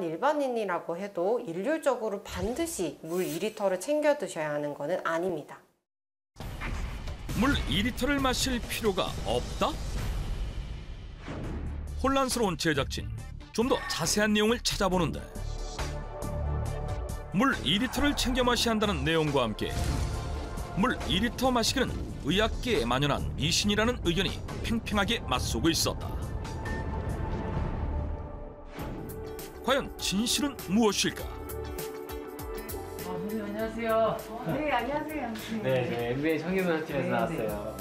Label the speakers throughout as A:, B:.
A: 일반인이라고 해도 일률적으로 반드시 물 2리터를 챙겨 드셔야 하는 것은 아닙니다.
B: 물 2리터를 마실 필요가 없다? 혼란스러운 제작진, 좀 더 자세한 내용을 찾아보는데 물 2리터를 챙겨 마셔야 한다는 내용과 함께 물 2리터 마시기는 의학계에 만연한 미신이라는 의견이 팽팽하게 맞서고 있었다. 과연 진실은 무엇일까?
C: 선생님 안녕하세요.
D: 네, 안녕하세요.
C: 네, MBA 청기문학팀에서 나왔어요.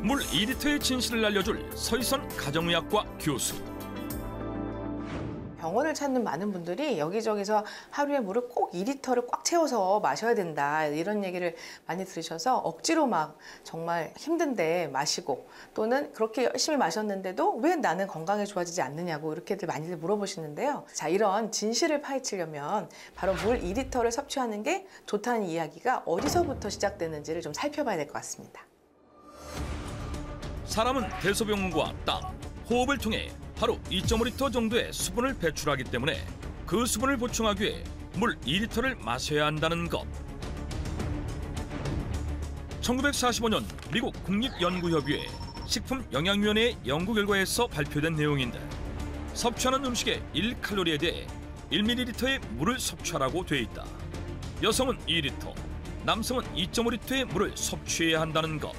B: 물 2리터의 진실을 알려줄 서희선 가정의학과 교수.
D: 병원을 찾는 많은 분들이 여기저기서 하루에 물을 꼭 2리터를 꽉 채워서 마셔야 된다 이런 얘기를 많이 들으셔서 억지로 막 정말 힘든데 마시고 또는 그렇게 열심히 마셨는데도 왜 나는 건강에 좋아지지 않느냐고 이렇게들 많이들 물어보시는데요. 자, 이런 진실을 파헤치려면 바로 물 2리터를 섭취하는 게 좋다는 이야기가 어디서부터 시작되는지를 좀 살펴봐야 될 것 같습니다.
B: 사람은 대소변과 땀, 호흡을 통해 하루 2.5리터 정도의 수분을 배출하기 때문에 그 수분을 보충하기 위해 물 2리터를 마셔야 한다는 것. 1945년 미국 국립연구협의회 식품영양위원회의 연구 결과에서 발표된 내용인데 섭취하는 음식의 1칼로리에 대해 1ml의 물을 섭취하라고 돼 있다. 여성은 2리터, 남성은 2.5리터의 물을 섭취해야 한다는 것.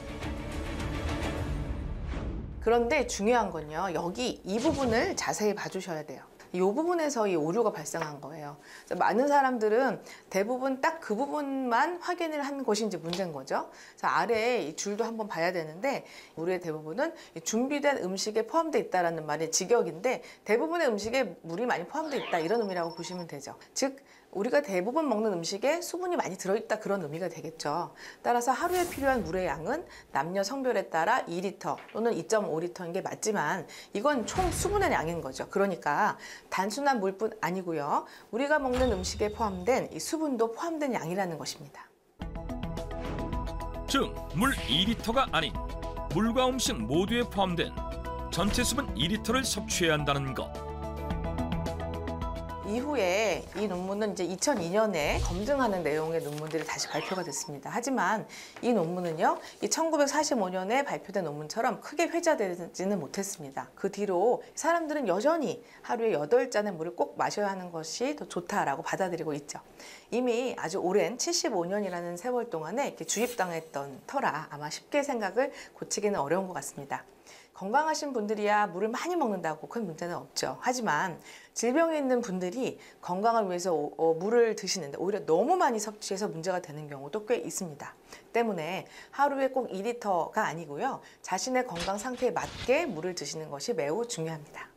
D: 그런데 중요한 건요. 여기 이 부분을 자세히 봐주셔야 돼요. 이 부분에서 이 오류가 발생한 거예요. 많은 사람들은 대부분 딱 그 부분만 확인을 한 것이 이제 문제인 거죠. 그래서 아래에 이 줄도 한번 봐야 되는데 우리의 대부분은 준비된 음식에 포함되어 있다는 말이 직역인데 대부분의 음식에 물이 많이 포함되어 있다 이런 의미라고 보시면 되죠. 즉 우리가 대부분 먹는 음식에 수분이 많이 들어있다 그런 의미가 되겠죠. 따라서 하루에 필요한 물의 양은 남녀 성별에 따라 2리터 또는 2.5리터인 게 맞지만 이건 총 수분의 양인 거죠. 그러니까 단순한 물뿐 아니고요. 우리가 먹는 음식에 포함된 이 수분도 포함된 양이라는 것입니다.
B: 즉, 물 2리터가 아닌 물과 음식 모두에 포함된 전체 수분 2리터를 섭취해야 한다는 것.
D: 이후에 이 논문은 이제 2002년에 검증하는 내용의 논문들이 다시 발표가 됐습니다. 하지만 이 논문은요, 이 1945년에 발표된 논문처럼 크게 회자되지는 못했습니다. 그 뒤로 사람들은 여전히 하루에 8잔의 물을 꼭 마셔야 하는 것이 더 좋다라고 받아들이고 있죠. 이미 아주 오랜 75년이라는 세월 동안에 이렇게 주입당했던 터라 아마 쉽게 생각을 고치기는 어려운 것 같습니다. 건강하신 분들이야 물을 많이 먹는다고 큰 문제는 없죠. 하지만 질병이 있는 분들이 건강을 위해서 물을 드시는데 오히려 너무 많이 섭취해서 문제가 되는 경우도 꽤 있습니다. 때문에 하루에 꼭 2리터가 아니고요. 자신의 건강 상태에 맞게 물을 드시는 것이 매우 중요합니다.